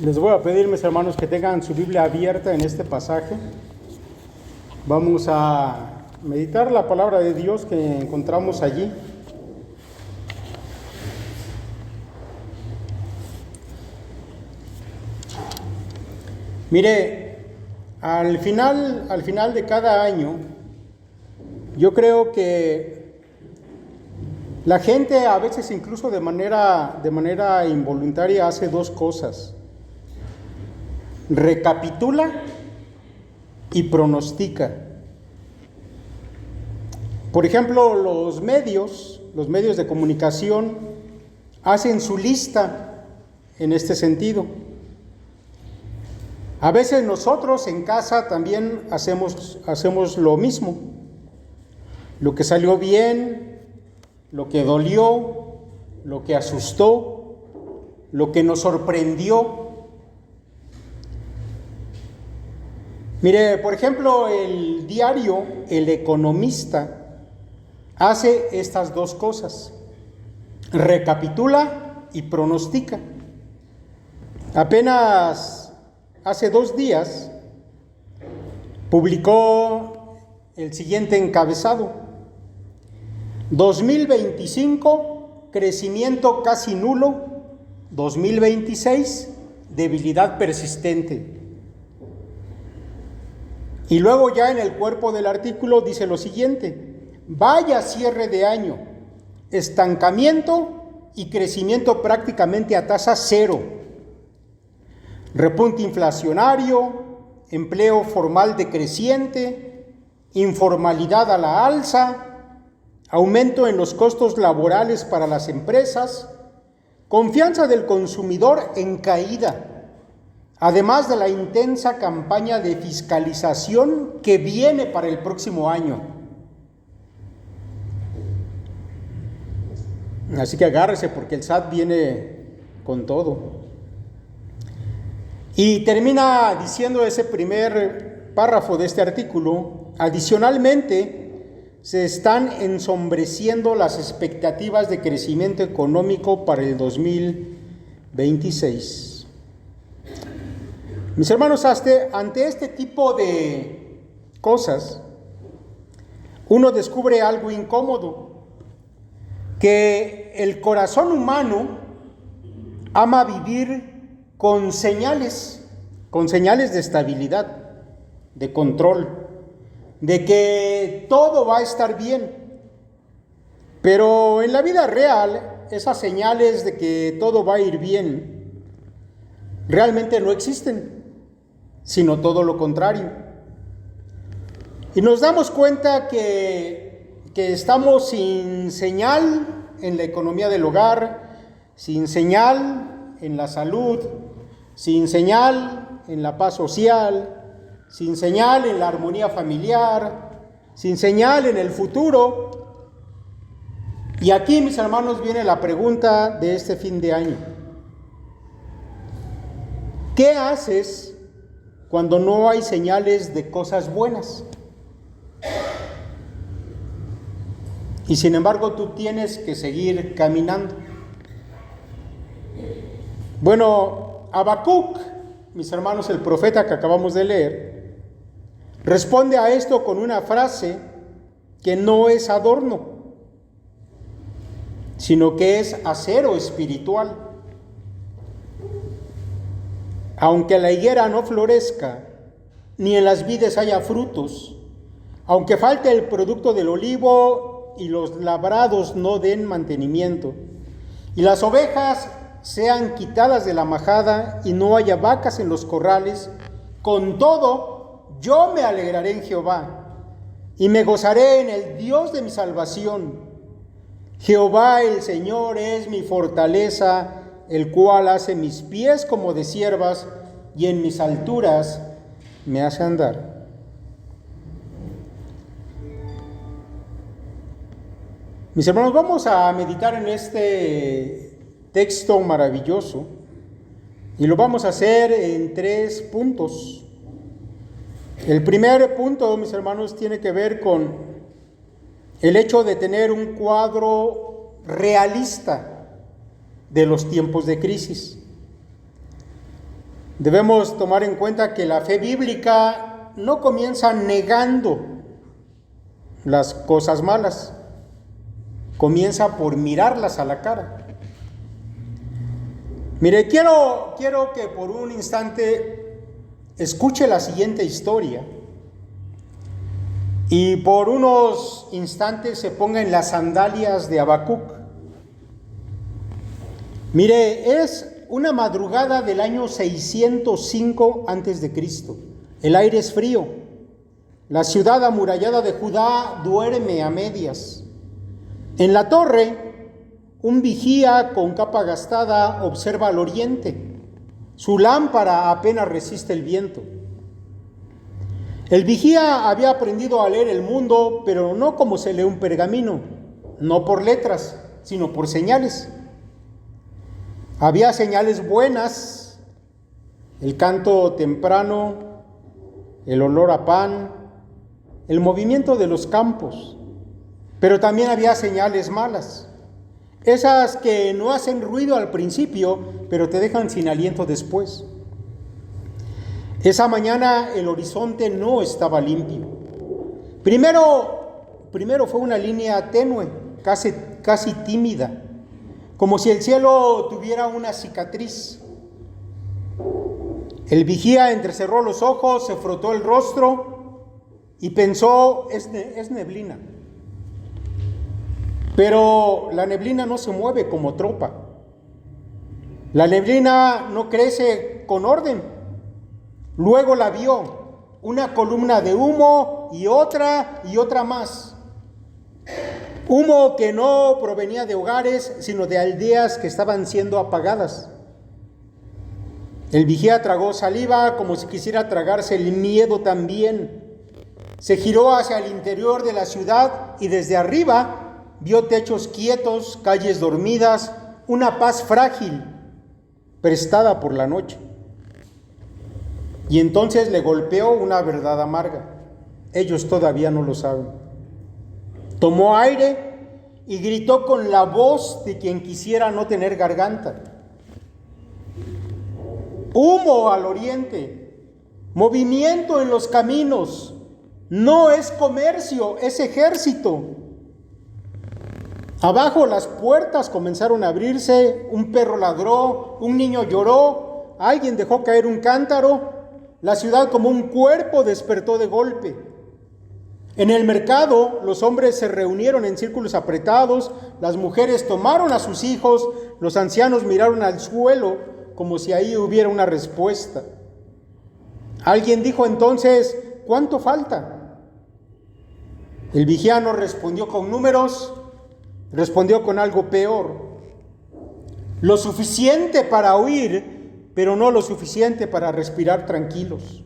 Les voy a pedir, mis hermanos, que tengan su Biblia abierta en este pasaje. Vamos a meditar la palabra de Dios que encontramos allí. Mire, al final de cada año, yo creo que la gente a veces incluso de manera involuntaria hace dos cosas: recapitula y pronostica. Por ejemplo, los medios de comunicación hacen su lista en este sentido. A veces nosotros en casa también hacemos lo mismo. Lo que salió bien, lo que dolió, lo que asustó, lo que nos sorprendió. Mire, por ejemplo, el diario El Economista hace estas dos cosas: recapitula y pronostica. Apenas hace 2 días publicó el siguiente encabezado: 2025, crecimiento casi nulo; 2026, debilidad persistente. Y luego ya en el cuerpo del artículo dice lo siguiente: vaya cierre de año, estancamiento y crecimiento prácticamente a tasa cero, repunte inflacionario, empleo formal decreciente, informalidad a la alza, aumento en los costos laborales para las empresas, confianza del consumidor en caída, además de la intensa campaña de fiscalización que viene para el próximo año. Así que agárrese, porque el SAT viene con todo. Y termina diciendo ese primer párrafo de este artículo: adicionalmente, se están ensombreciendo las expectativas de crecimiento económico para el 2026. Mis hermanos, ante este tipo de cosas, uno descubre algo incómodo: que el corazón humano ama vivir con señales de estabilidad, de control, de que todo va a estar bien. Pero en la vida real, esas señales de que todo va a ir bien realmente no existen, sino todo lo contrario. Y nos damos cuenta que estamos sin señal en la economía del hogar, sin señal en la salud, sin señal en la paz social, sin señal en la armonía familiar, sin señal en el futuro. Y aquí, mis hermanos, viene la pregunta de este fin de año: ¿qué haces cuando no hay señales de cosas buenas? Y sin embargo tú tienes que seguir caminando. Bueno, Habacuc, mis hermanos, el profeta que acabamos de leer, responde a esto con una frase que no es adorno, sino que es acero espiritual. Aunque la higuera no florezca, ni en las vides haya frutos, aunque falte el producto del olivo y los labrados no den mantenimiento, y las ovejas sean quitadas de la majada y no haya vacas en los corrales, con todo yo me alegraré en Jehová y me gozaré en el Dios de mi salvación. Jehová el Señor es mi fortaleza, el cual hace mis pies como de ciervas y en mis alturas me hace andar. Mis hermanos, vamos a meditar en este texto maravilloso y lo vamos a hacer en 3 puntos. El primer punto, mis hermanos, tiene que ver con el hecho de tener un cuadro realista de los tiempos de crisis. Debemos tomar en cuenta que la fe bíblica no comienza negando las cosas malas, comienza por mirarlas a la cara. Mire, quiero que por un instante escuche la siguiente historia y por unos instantes se ponga en las sandalias de Habacuc. Mire, es una madrugada del año 605 a.C. El aire es frío. La ciudad amurallada de Judá duerme a medias. En la torre, un vigía con capa gastada observa al oriente. Su lámpara apenas resiste el viento. El vigía había aprendido a leer el mundo, pero no como se lee un pergamino, no por letras, sino por señales. Había señales buenas, el canto temprano, el olor a pan, el movimiento de los campos, pero también había señales malas, esas que no hacen ruido al principio, pero te dejan sin aliento después. Esa mañana el horizonte no estaba limpio. Primero fue una línea tenue, casi tímida, como si el cielo tuviera una cicatriz. El vigía entrecerró los ojos, se frotó el rostro y pensó, es neblina. Pero la neblina no se mueve como tropa. La neblina no crece con orden. Luego la vio, una columna de humo y otra más. Humo que no provenía de hogares, sino de aldeas que estaban siendo apagadas. El vigía tragó saliva como si quisiera tragarse el miedo también. Se giró hacia el interior de la ciudad y desde arriba vio techos quietos, calles dormidas, una paz frágil, prestada por la noche. Y entonces le golpeó una verdad amarga. Ellos todavía no lo saben. Tomó aire y gritó con la voz de quien quisiera no tener garganta. Humo al oriente, movimiento en los caminos, no es comercio, es ejército. Abajo las puertas comenzaron a abrirse, un perro ladró, un niño lloró, alguien dejó caer un cántaro. La ciudad como un cuerpo despertó de golpe. En el mercado los hombres se reunieron en círculos apretados, las mujeres tomaron a sus hijos, los ancianos miraron al suelo como si ahí hubiera una respuesta. Alguien dijo entonces, ¿cuánto falta? El vigía no respondió con números, respondió con algo peor. Lo suficiente para huir, pero no lo suficiente para respirar tranquilos.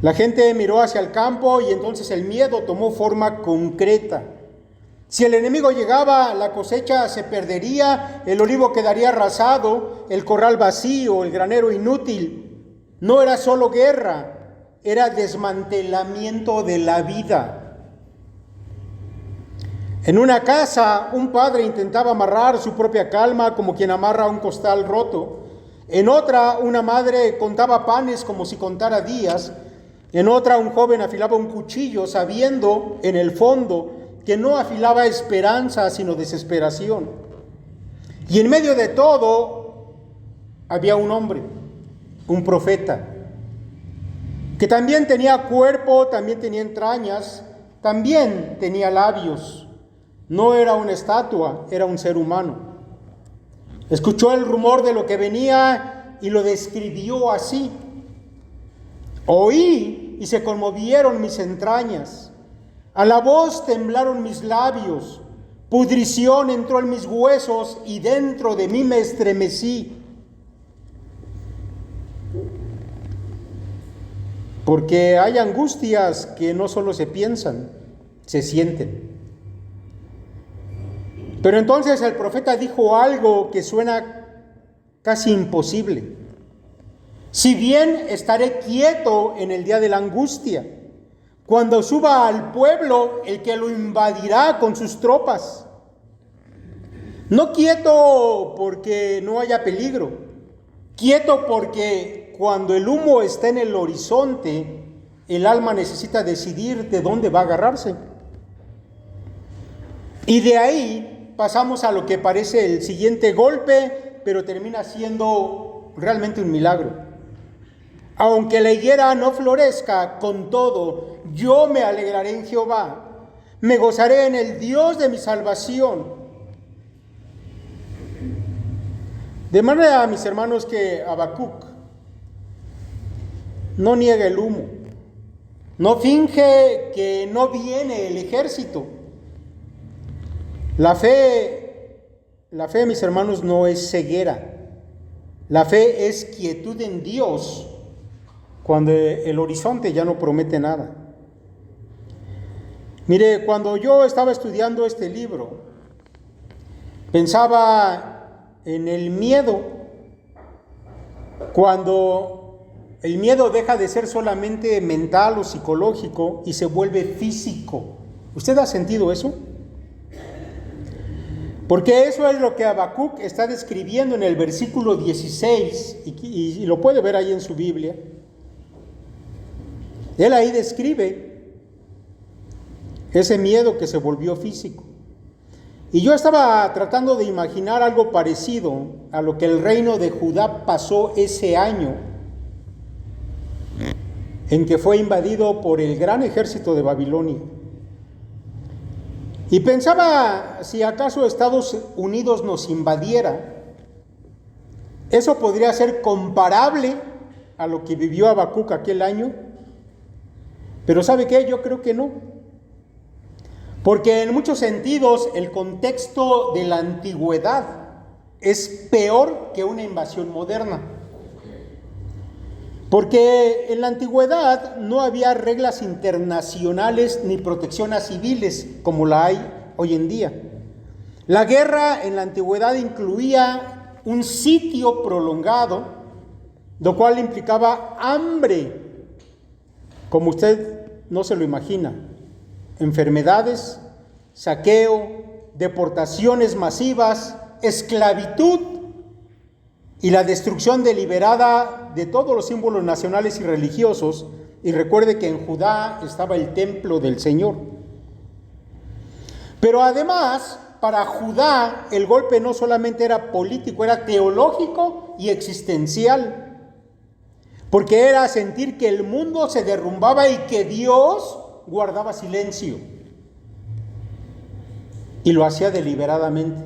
La gente miró hacia el campo y entonces el miedo tomó forma concreta. Si el enemigo llegaba, la cosecha se perdería, el olivo quedaría arrasado, el corral vacío, el granero inútil. No era solo guerra, era desmantelamiento de la vida. En una casa, un padre intentaba amarrar su propia calma como quien amarra un costal roto. En otra, una madre contaba panes como si contara días. En otra, un joven afilaba un cuchillo sabiendo, en el fondo, que no afilaba esperanza, sino desesperación. Y en medio de todo, había un hombre, un profeta, que también tenía cuerpo, también tenía entrañas, también tenía labios. No era una estatua, era un ser humano. Escuchó el rumor de lo que venía y lo describió así. Oí y se conmovieron mis entrañas. A la voz temblaron mis labios. Pudrición entró en mis huesos y dentro de mí me estremecí. Porque hay angustias que no solo se piensan, se sienten. Pero entonces el profeta dijo algo que suena casi imposible. Si bien estaré quieto en el día de la angustia, Cuando suba al pueblo, el que lo invadirá con sus tropas. No quieto porque no haya peligro, quieto porque cuando el humo está en el horizonte, el alma necesita decidir de dónde va a agarrarse. Y de ahí pasamos a lo que parece el siguiente golpe, pero termina siendo realmente un milagro. Aunque la higuera no florezca, con todo, yo me alegraré en Jehová, me gozaré en el Dios de mi salvación. De manera, mis hermanos, que Habacuc no niega el humo, no finge que no viene el ejército. La fe, mis hermanos, no es ceguera. La fe es quietud en Dios cuando el horizonte ya no promete nada. Mire, cuando yo estaba estudiando este libro, pensaba en el miedo, cuando el miedo deja de ser solamente mental o psicológico y se vuelve físico. ¿Usted ha sentido eso? Porque eso es lo que Habacuc está describiendo en el versículo 16, y lo puede ver ahí en su Biblia. Él ahí describe ese miedo que se volvió físico. Y yo estaba tratando de imaginar algo parecido a lo que el reino de Judá pasó ese año en que fue invadido por el gran ejército de Babilonia. Y pensaba, si acaso Estados Unidos nos invadiera, eso podría ser comparable a lo que vivió Habacuc aquel año. Pero ¿sabe qué? Yo creo que no. Porque en muchos sentidos el contexto de la antigüedad es peor que una invasión moderna. Porque en la antigüedad no había reglas internacionales ni protección a civiles como la hay hoy en día. La guerra en la antigüedad incluía un sitio prolongado, lo cual implicaba hambre, como usted no se lo imagina. Enfermedades, saqueo, deportaciones masivas, esclavitud y la destrucción deliberada de todos los símbolos nacionales y religiosos. Y recuerde que en Judá estaba el templo del Señor. Pero además, para Judá el golpe no solamente era político, era teológico y existencial. Porque era sentir que el mundo se derrumbaba y que Dios guardaba silencio, y lo hacía deliberadamente.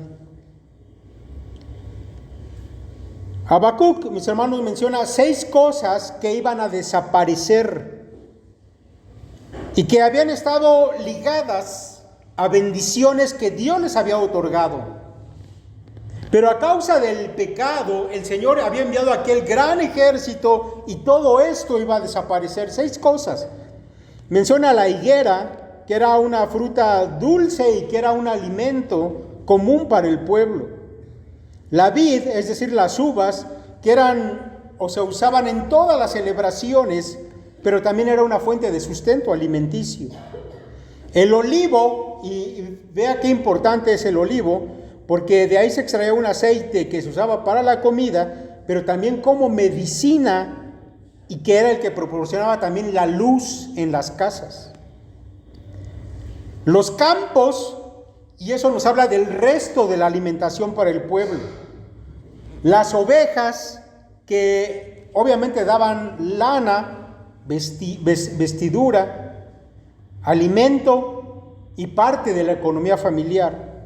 Habacuc, mis hermanos, menciona 6 cosas que iban a desaparecer y que habían estado ligadas a bendiciones que Dios les había otorgado. Pero a causa del pecado, el Señor había enviado aquel gran ejército y todo esto iba a desaparecer. 6 cosas. Menciona la higuera, que era una fruta dulce y que era un alimento común para el pueblo. La vid, es decir, las uvas, que eran o se usaban en todas las celebraciones, pero también era una fuente de sustento alimenticio. El olivo, y vea qué importante es el olivo, porque de ahí se extraía un aceite que se usaba para la comida, pero también como medicina, y que era el que proporcionaba también la luz en las casas. Los campos, y eso nos habla del resto de la alimentación para el pueblo. Las ovejas, que obviamente daban lana, vestidura, alimento y parte de la economía familiar.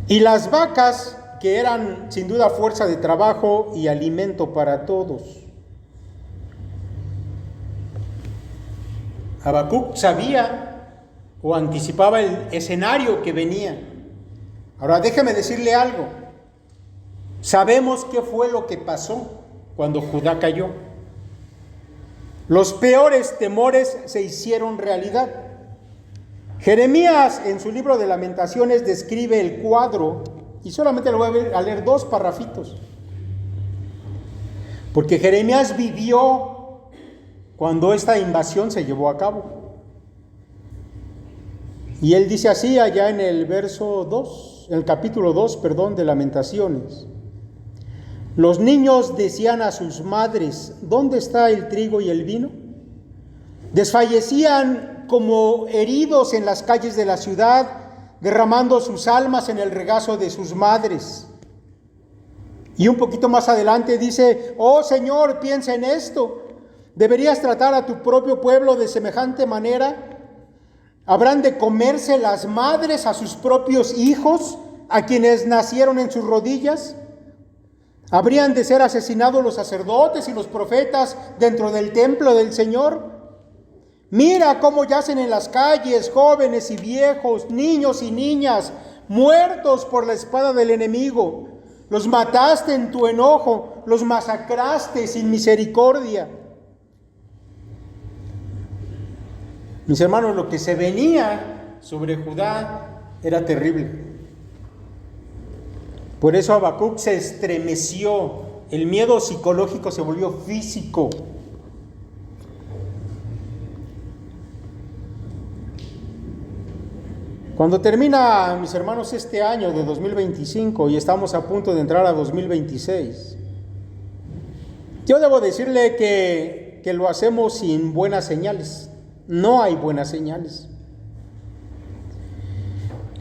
Y las vacas, que eran sin duda fuerza de trabajo y alimento para todos. Habacuc sabía o anticipaba el escenario que venía. Ahora déjeme decirle algo. Sabemos qué fue lo que pasó cuando Judá cayó. Los peores temores se hicieron realidad. Jeremías, en su libro de Lamentaciones, describe el cuadro, y solamente le voy a leer 2 parrafitos. Porque Jeremías vivió cuando esta invasión se llevó a cabo. Y él dice así allá en el verso 2, el capítulo 2, perdón, de Lamentaciones. Los niños decían a sus madres, ¿dónde está el trigo y el vino? Desfallecían como heridos en las calles de la ciudad, derramando sus almas en el regazo de sus madres. Y un poquito más adelante dice, oh Señor, piensa en esto. ¿Deberías tratar a tu propio pueblo de semejante manera? ¿Habrán de comerse las madres a sus propios hijos, a quienes nacieron en sus rodillas? ¿Habrían de ser asesinados los sacerdotes y los profetas dentro del templo del Señor? Mira cómo yacen en las calles jóvenes y viejos, niños y niñas, muertos por la espada del enemigo. Los mataste en tu enojo, los masacraste sin misericordia. Mis hermanos, lo que se venía sobre Judá era terrible. Por eso Habacuc se estremeció, el miedo psicológico se volvió físico. Cuando termina, mis hermanos, este año de 2025 y estamos a punto de entrar a 2026, yo debo decirle que lo hacemos sin buenas señales. No hay buenas señales.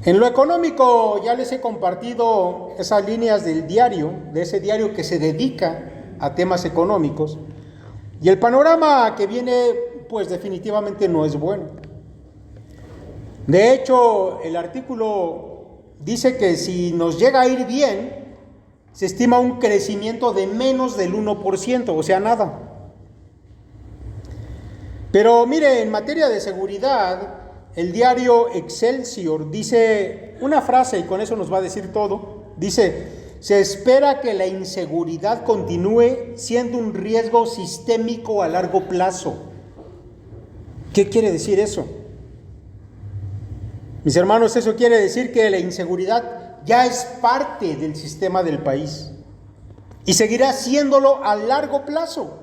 En lo económico ya les he compartido esas líneas del diario, de ese diario que se dedica a temas económicos, y el panorama que viene pues definitivamente no es bueno. De hecho, el artículo dice que si nos llega a ir bien, se estima un crecimiento de menos del 1%, o sea, nada. Pero mire, en materia de seguridad, el diario Excelsior dice una frase, y con eso nos va a decir todo. Dice, se espera que la inseguridad continúe siendo un riesgo sistémico a largo plazo. ¿Qué quiere decir eso? Mis hermanos, eso quiere decir que la inseguridad ya es parte del sistema del país y seguirá siéndolo a largo plazo.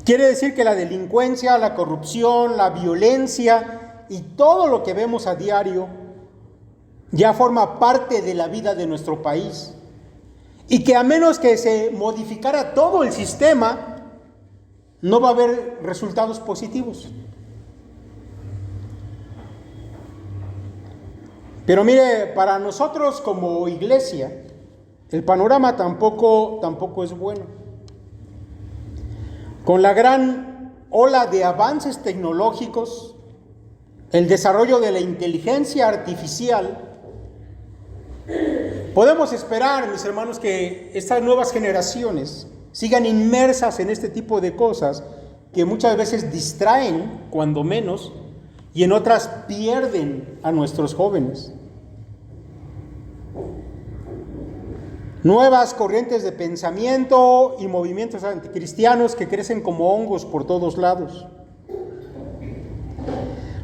Quiere decir que la delincuencia, la corrupción, la violencia y todo lo que vemos a diario ya forma parte de la vida de nuestro país. Y que a menos que se modificara todo el sistema, no va a haber resultados positivos. Pero mire, para nosotros como iglesia, el panorama tampoco es bueno. Con la gran ola de avances tecnológicos, el desarrollo de la inteligencia artificial, podemos esperar, mis hermanos, que estas nuevas generaciones sigan inmersas en este tipo de cosas que muchas veces distraen, cuando menos, y en otras pierden a nuestros jóvenes. Nuevas corrientes de pensamiento y movimientos anticristianos que crecen como hongos por todos lados.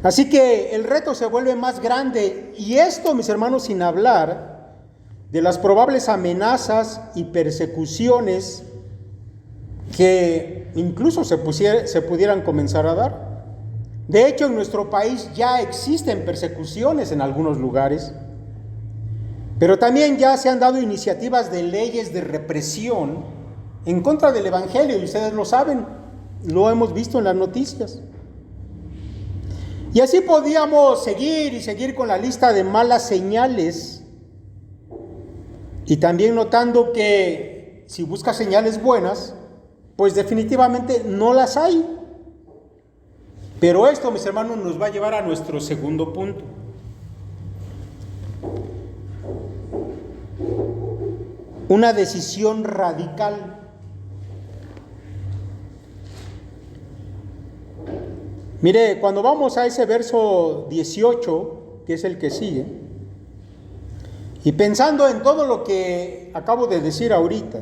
Así que el reto se vuelve más grande, y esto, mis hermanos, sin hablar de las probables amenazas y persecuciones que incluso se pudieran comenzar a dar. De hecho, en nuestro país ya existen persecuciones en algunos lugares. Pero también ya se han dado iniciativas de leyes de represión en contra del Evangelio, y ustedes lo saben, lo hemos visto en las noticias. Y así podíamos seguir con la lista de malas señales, y también notando que si buscas señales buenas, pues definitivamente no las hay. Pero esto, mis hermanos, nos va a llevar a nuestro segundo punto. Una decisión radical. Mire, cuando vamos a ese verso 18, que es el que sigue, y pensando en todo lo que acabo de decir ahorita,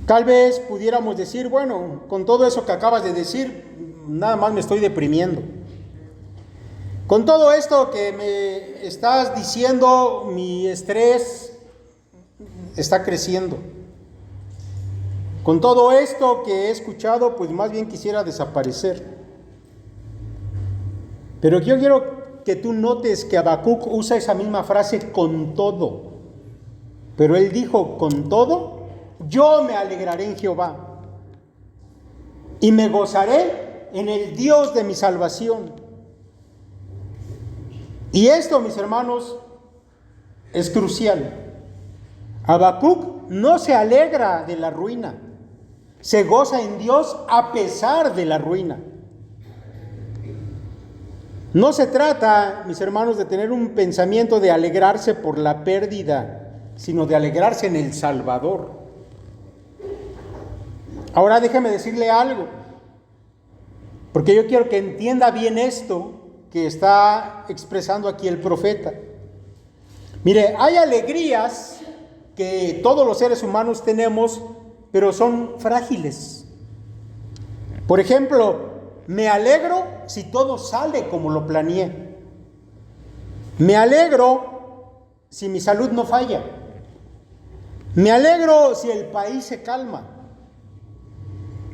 tal vez pudiéramos decir, bueno, con todo eso que acabas de decir, nada más me estoy deprimiendo. Con todo esto que me estás diciendo, mi estrés está creciendo. Con todo esto que he escuchado, pues más bien quisiera desaparecer. Pero yo quiero que tú notes que Habacuc usa esa misma frase con todo. Pero él dijo, con todo, yo me alegraré en Jehová y me gozaré en el Dios de mi salvación. Y esto, mis hermanos, es crucial. Habacuc no se alegra de la ruina, se goza en Dios a pesar de la ruina. No se trata, mis hermanos, de tener un pensamiento de alegrarse por la pérdida, sino de alegrarse en el Salvador. Ahora déjeme decirle algo, porque yo quiero que entienda bien esto que está expresando aquí el profeta. Mire, hay alegrías que todos los seres humanos tenemos, pero son frágiles. Por ejemplo, me alegro si todo sale como lo planeé. Me alegro si mi salud no falla. Me alegro si el país se calma.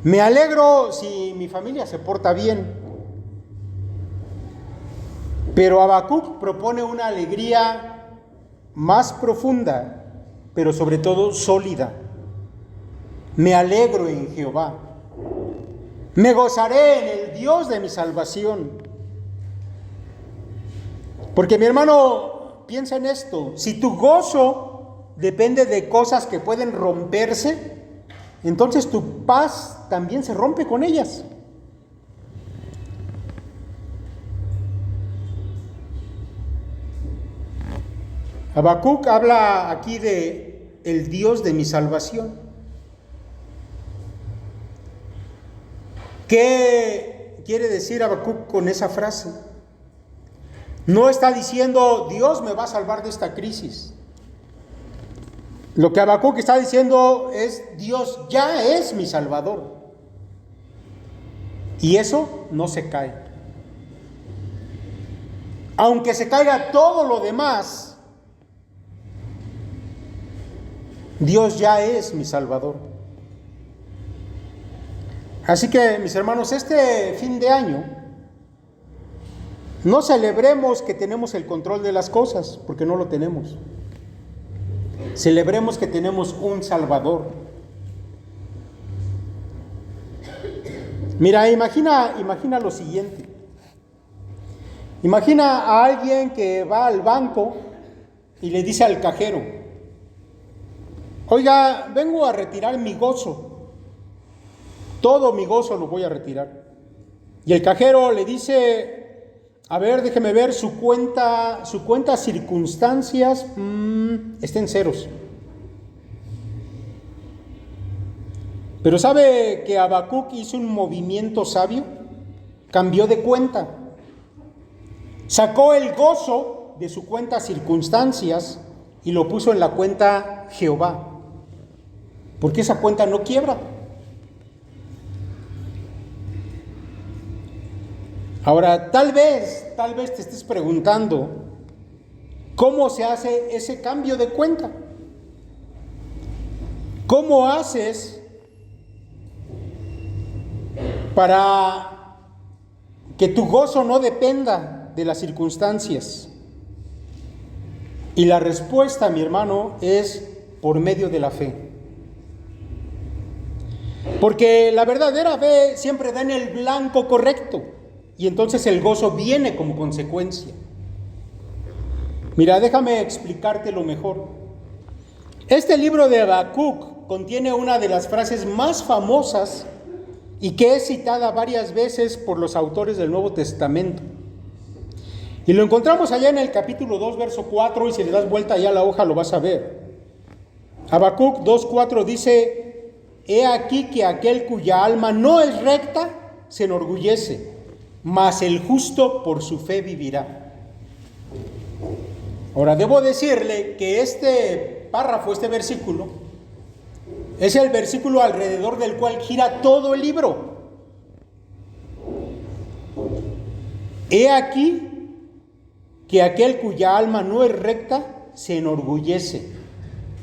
Me alegro si mi familia se porta bien. Pero Habacuc propone una alegría más profunda, pero sobre todo sólida. Me alegro en Jehová. Me gozaré en el Dios de mi salvación. Porque mi hermano, piensa en esto. Si tu gozo depende de cosas que pueden romperse, entonces tu paz también se rompe con ellas. Habacuc habla aquí de el Dios de mi salvación. ¿Qué quiere decir Habacuc con esa frase? No está diciendo Dios me va a salvar de esta crisis. Lo que Habacuc está diciendo es Dios ya es mi salvador. Y eso no se cae. Aunque se caiga todo lo demás, Dios ya es mi salvador. Así que, mis hermanos, este fin de año, no celebremos que tenemos el control de las cosas, porque no lo tenemos. Celebremos que tenemos un Salvador. Mira, imagina lo siguiente. Imagina a alguien que va al banco y le dice al cajero: oiga, vengo a retirar mi gozo. Todo mi gozo lo voy a retirar. Y el cajero le dice: a ver, déjeme ver su cuenta circunstancias, está en ceros. Pero ¿sabe que Habacuc hizo un movimiento sabio? Cambió de cuenta. Sacó el gozo de su cuenta circunstancias y lo puso en la cuenta Jehová. Porque esa cuenta no quiebra. Ahora, tal vez te estés preguntando, ¿cómo se hace ese cambio de cuenta? ¿Cómo haces para que tu gozo no dependa de las circunstancias? Y la respuesta, mi hermano, es por medio de la fe. Porque la verdadera fe siempre da en el blanco correcto. Y entonces el gozo viene como consecuencia. Mira, déjame explicártelo mejor. Este libro de Habacuc contiene una de las frases más famosas y que es citada varias veces por los autores del Nuevo Testamento. Y lo encontramos allá en el capítulo 2, verso 4, y si le das vuelta allá a la hoja lo vas a ver. Habacuc 2:4 dice: he aquí que aquel cuya alma no es recta se enorgullece, mas el justo por su fe vivirá. Ahora, debo decirle que este párrafo, este versículo, es el versículo alrededor del cual gira todo el libro. He aquí que aquel cuya alma no es recta se enorgullece.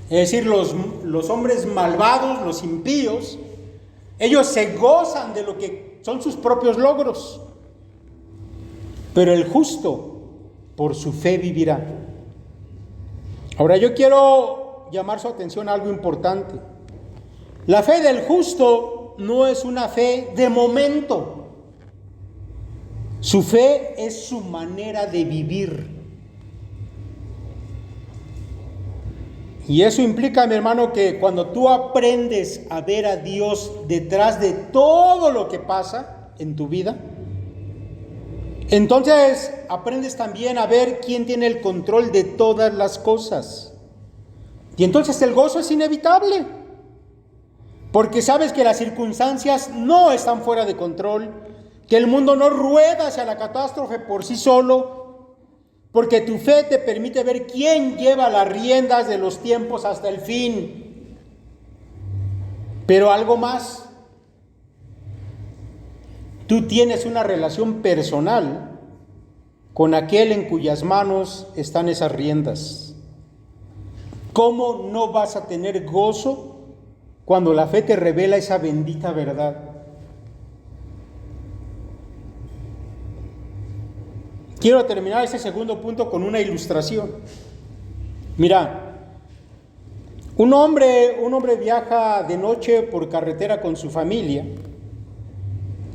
Es decir, los hombres malvados, los impíos, ellos se gozan de lo que son sus propios logros. Pero el justo por su fe vivirá. Ahora yo quiero llamar su atención a algo importante. La fe del justo no es una fe de momento. Su fe es su manera de vivir. Y eso implica, mi hermano, que cuando tú aprendes a ver a Dios detrás de todo lo que pasa en tu vida, entonces aprendes también a ver quién tiene el control de todas las cosas. Y entonces el gozo es inevitable, porque sabes que las circunstancias no están fuera de control, que el mundo no rueda hacia la catástrofe por sí solo, porque tu fe te permite ver quién lleva las riendas de los tiempos hasta el fin. Pero algo más, tú tienes una relación personal con aquel en cuyas manos están esas riendas. ¿Cómo no vas a tener gozo cuando la fe te revela esa bendita verdad? Quiero terminar este segundo punto con una ilustración. Mira, un hombre viaja de noche por carretera con su familia.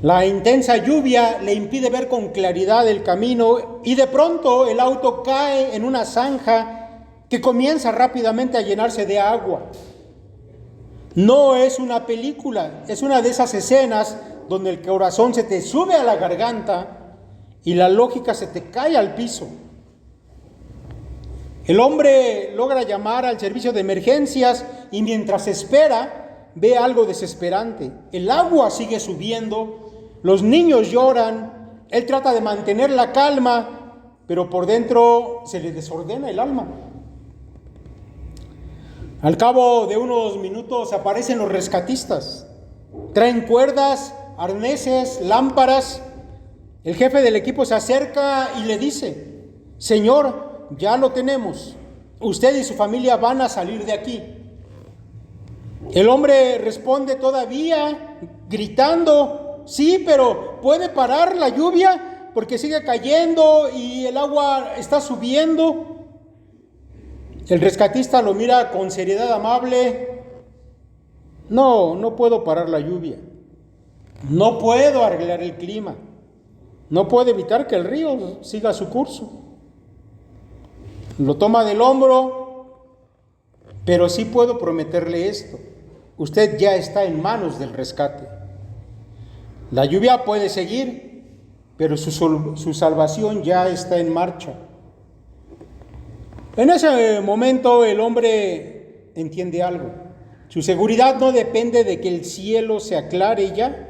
La intensa lluvia le impide ver con claridad el camino y de pronto el auto cae en una zanja que comienza rápidamente a llenarse de agua. No es una película, es una de esas escenas donde el corazón se te sube a la garganta y la lógica se te cae al piso. El hombre logra llamar al servicio de emergencias y mientras espera ve algo desesperante. El agua sigue subiendo, los niños lloran, él trata de mantener la calma, pero por dentro se le desordena el alma. Al cabo de unos minutos aparecen los rescatistas. Traen cuerdas, arneses, lámparas. El jefe del equipo se acerca y le dice: Señor, ya lo tenemos. Usted y su familia van a salir de aquí. El hombre responde todavía gritando: sí, pero ¿puede parar la lluvia? Porque sigue cayendo y el agua está subiendo. El rescatista lo mira con seriedad amable. No puedo parar la lluvia. No puedo arreglar el clima. No puedo evitar que el río siga su curso. Lo toma del hombro, pero sí puedo prometerle esto: usted ya está en manos del rescate. La lluvia puede seguir, pero su salvación ya está en marcha. En ese momento el hombre entiende algo. Su seguridad no depende de que el cielo se aclare ya,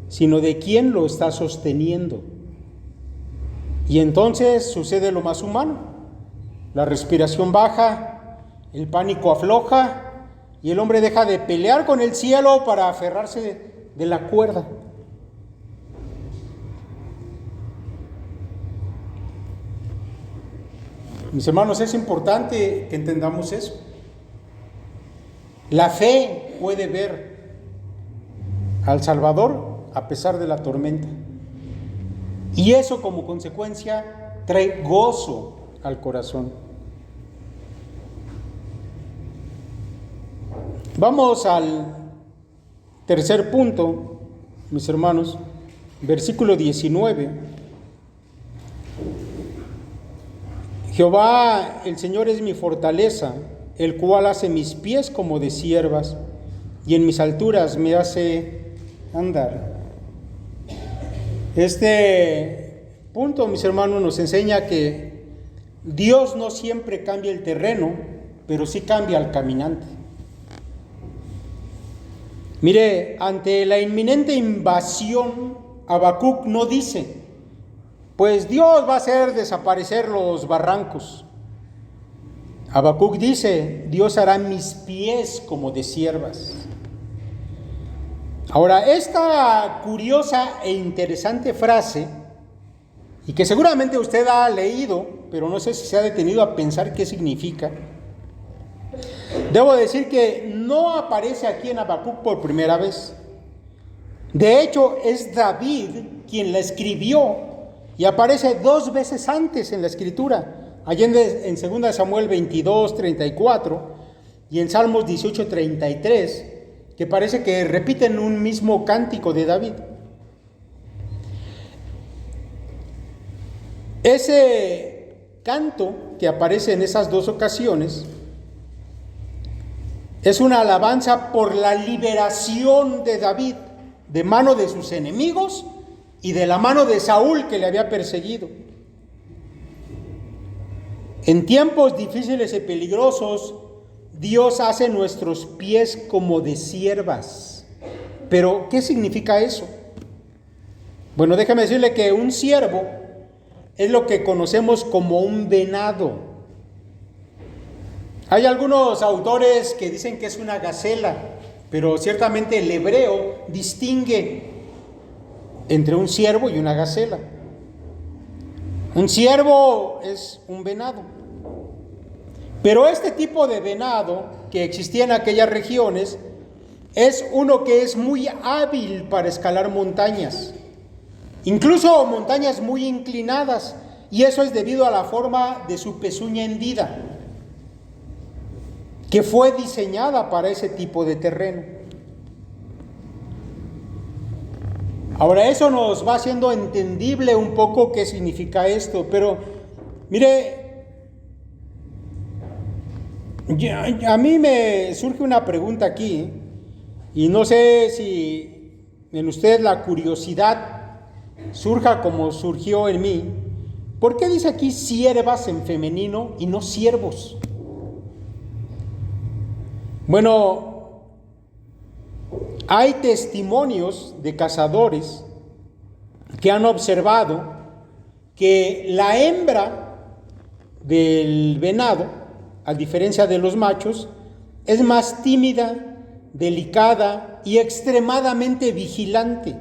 sino de quién lo está sosteniendo. Y entonces sucede lo más humano. La respiración baja, el pánico afloja y el hombre deja de pelear con el cielo para aferrarse de la cuerda. Mis hermanos, es importante que entendamos eso. La fe puede ver al Salvador a pesar de la tormenta. Y eso como consecuencia trae gozo al corazón. Vamos al tercer punto, mis hermanos, versículo 19. Jehová, el Señor es mi fortaleza, el cual hace mis pies como de ciervas, y en mis alturas me hace andar. Este punto, mis hermanos, nos enseña que Dios no siempre cambia el terreno, pero sí cambia al caminante. Mire, ante la inminente invasión, Habacuc no dice: pues Dios va a hacer desaparecer los barrancos. Habacuc dice: Dios hará mis pies como de ciervas. Ahora, esta curiosa e interesante frase, y que seguramente usted ha leído, pero no sé si se ha detenido a pensar qué significa, Debo decir que no aparece aquí en Habacuc por primera vez. De hecho, es David quien la escribió y aparece 2 veces antes en la escritura, allí en 2 Samuel 22, 34 y en Salmos 18, 33, que parece que repiten un mismo cántico de David. Ese canto que aparece en esas 2 ocasiones es una alabanza por la liberación de David de mano de sus enemigos y de la mano de Saúl, que le había perseguido. En tiempos difíciles y peligrosos, Dios hace nuestros pies como de siervas. Pero, ¿qué significa eso? Bueno, déjame decirle que un siervo es lo que conocemos como un venado. Hay algunos autores que dicen que es una gacela, pero ciertamente el hebreo distingue entre un ciervo y una gacela. Un ciervo es un venado. Pero este tipo de venado que existía en aquellas regiones es uno que es muy hábil para escalar montañas, incluso montañas muy inclinadas, y eso es debido a la forma de su pezuña hendida, que fue diseñada para ese tipo de terreno. Ahora, eso nos va haciendo entendible un poco qué significa esto, pero mire, a mí me surge una pregunta aquí, y no sé si en usted la curiosidad surja como surgió en mí. ¿Por qué dice aquí siervas en femenino y no siervos? Bueno, hay testimonios de cazadores que han observado que la hembra del venado, a diferencia de los machos, es más tímida, delicada y extremadamente vigilante.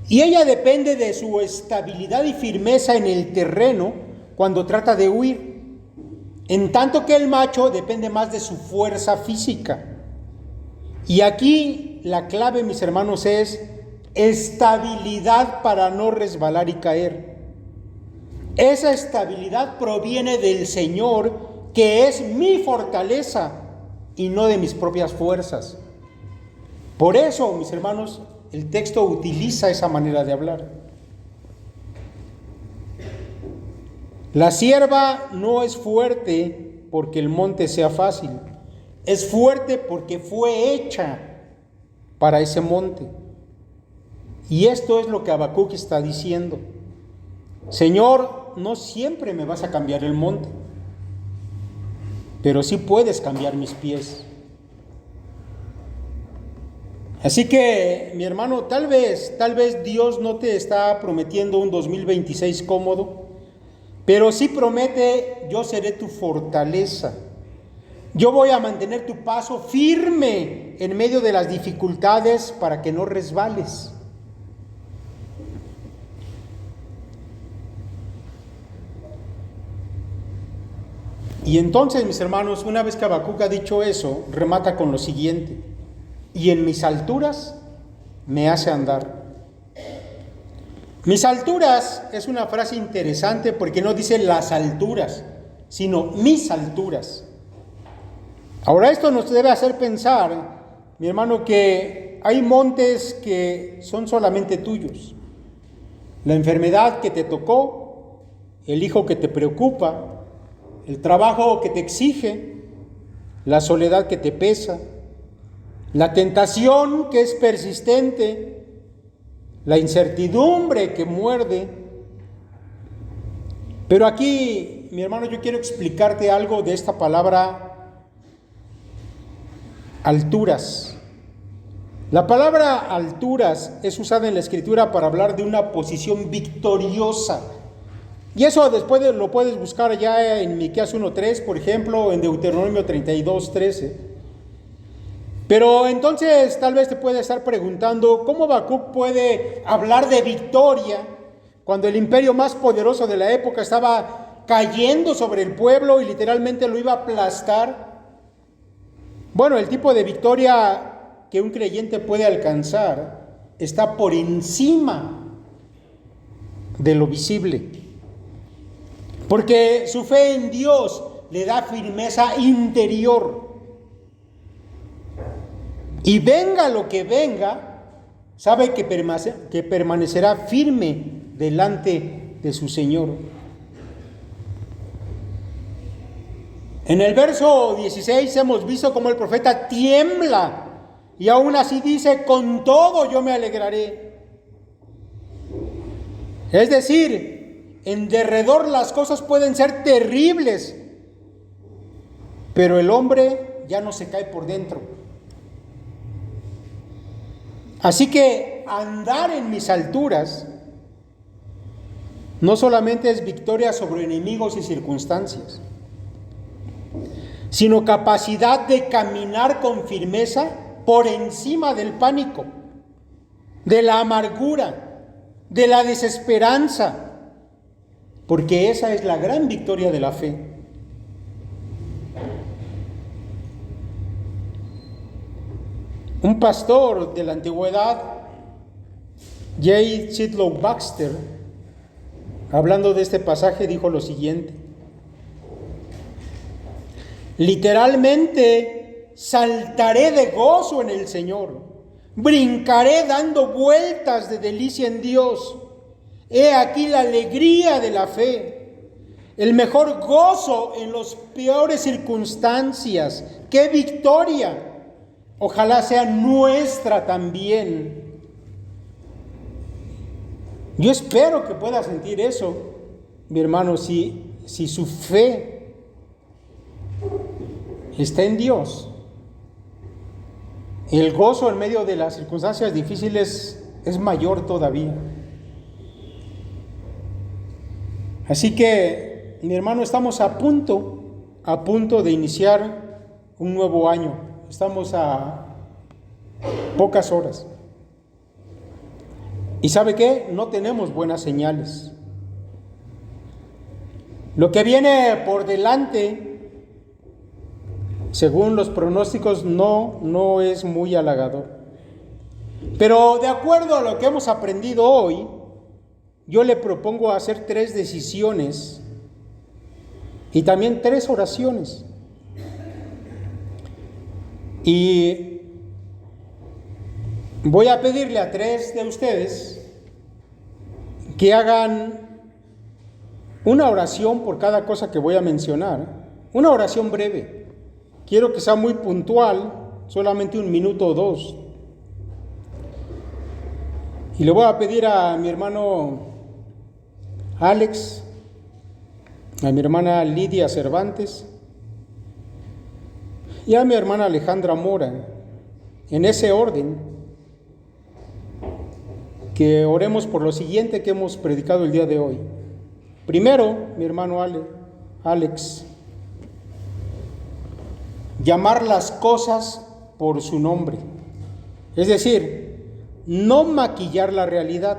Y ella depende de su estabilidad y firmeza en el terreno cuando trata de huir, en tanto que el macho depende más de su fuerza física. Y aquí la clave, mis hermanos, es estabilidad para no resbalar y caer. Esa estabilidad proviene del Señor, que es mi fortaleza y no de mis propias fuerzas. Por eso, mis hermanos, el texto utiliza esa manera de hablar. La sierva no es fuerte porque el monte sea fácil, es fuerte porque fue hecha para ese monte. Y esto es lo que Habacuc está diciendo. Señor, no siempre me vas a cambiar el monte, pero sí puedes cambiar mis pies. Así que, mi hermano, tal vez Dios no te está prometiendo un 2026 cómodo, pero sí promete: yo seré tu fortaleza. Yo voy a mantener tu paso firme en medio de las dificultades para que no resbales. Y entonces, mis hermanos, una vez que Habacuc ha dicho eso, remata con lo siguiente: y en mis alturas me hace andar. Mis alturas es una frase interesante porque no dice las alturas, sino mis alturas. Ahora, esto nos debe hacer pensar, mi hermano, que hay montes que son solamente tuyos. La enfermedad que te tocó, el hijo que te preocupa, el trabajo que te exige, la soledad que te pesa, la tentación que es persistente, la incertidumbre que muerde. Pero aquí, mi hermano, yo quiero explicarte algo de esta palabra alturas. La palabra alturas es usada en la Escritura para hablar de una posición victoriosa. Y eso después lo puedes buscar ya en Miqueas 1:3, por ejemplo, en Deuteronomio 32:13. Pero entonces tal vez te puedes estar preguntando, ¿cómo Habacuc puede hablar de victoria cuando el imperio más poderoso de la época estaba cayendo sobre el pueblo y literalmente lo iba a aplastar? Bueno, el tipo de victoria que un creyente puede alcanzar está por encima de lo visible, porque su fe en Dios le da firmeza interior. Y venga lo que venga, sabe que permanecerá firme delante de su Señor. En el verso 16 hemos visto cómo el profeta tiembla y aún así dice: con todo yo me alegraré. Es decir, en derredor las cosas pueden ser terribles, pero el hombre ya no se cae por dentro. Así que andar en mis alturas no solamente es victoria sobre enemigos y circunstancias, sino capacidad de caminar con firmeza por encima del pánico, de la amargura, de la desesperanza, porque esa es la gran victoria de la fe. Un pastor de la antigüedad, J. Sidlow Baxter, hablando de este pasaje, dijo lo siguiente: literalmente, saltaré de gozo en el Señor, brincaré dando vueltas de delicia en Dios. He aquí la alegría de la fe, el mejor gozo en las peores circunstancias. ¡Qué victoria! Ojalá sea nuestra también. Yo espero que pueda sentir eso, mi hermano, si su fe está en Dios. El gozo en medio de las circunstancias difíciles es mayor todavía. Así que, mi hermano, estamos a punto de iniciar un nuevo año. Estamos a pocas horas. ¿Y sabe qué? No tenemos buenas señales. Lo que viene por delante, según los pronósticos, no es muy halagador. Pero de acuerdo a lo que hemos aprendido hoy, yo le propongo hacer 3 decisiones y también 3 oraciones. Y voy a pedirle a 3 de ustedes que hagan una oración por cada cosa que voy a mencionar, una oración breve. Quiero que sea muy puntual, solamente 1 minuto o 2. Y le voy a pedir a mi hermano Alex, a mi hermana Lidia Cervantes y a mi hermana Alejandra Mora, en ese orden, que oremos por lo siguiente que hemos predicado el día de hoy. Primero, mi hermano Alex, llamar las cosas por su nombre, es decir, no maquillar la realidad,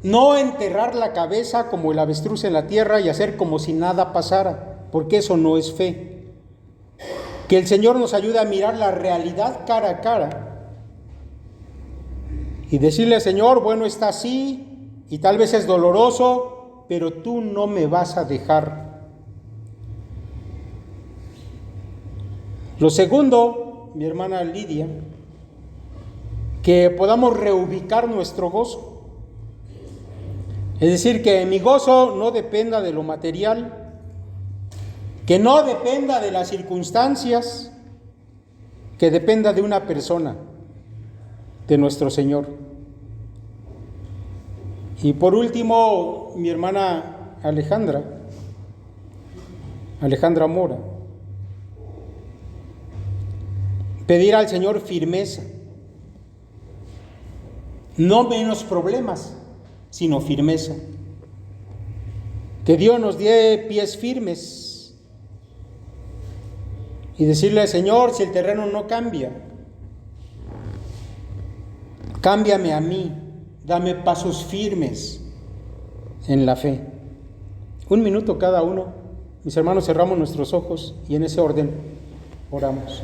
no enterrar la cabeza como el avestruz en la tierra y hacer como si nada pasara, porque eso no es fe. Que el Señor nos ayude a mirar la realidad cara a cara y decirle: Señor, bueno, está así y tal vez es doloroso, pero tú no me vas a dejar. Lo segundo, mi hermana Lidia, que podamos reubicar nuestro gozo. Es decir, que mi gozo no dependa de lo material, que no dependa de las circunstancias, que dependa de una persona, de nuestro Señor. Y por último, mi hermana Alejandra Mora, pedir al Señor firmeza, no menos problemas, sino firmeza. Que Dios nos dé pies firmes y decirle: Señor, si el terreno no cambia, cámbiame a mí, dame pasos firmes en la fe. 1 minuto cada uno. Mis hermanos, cerramos nuestros ojos y en ese orden oramos.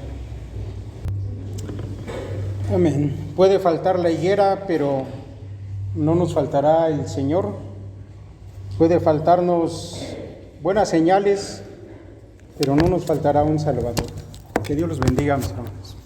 Amén. Puede faltar la higuera, pero no nos faltará el Señor. Puede faltarnos buenas señales, pero no nos faltará un Salvador. Que Dios los bendiga, mis hermanos.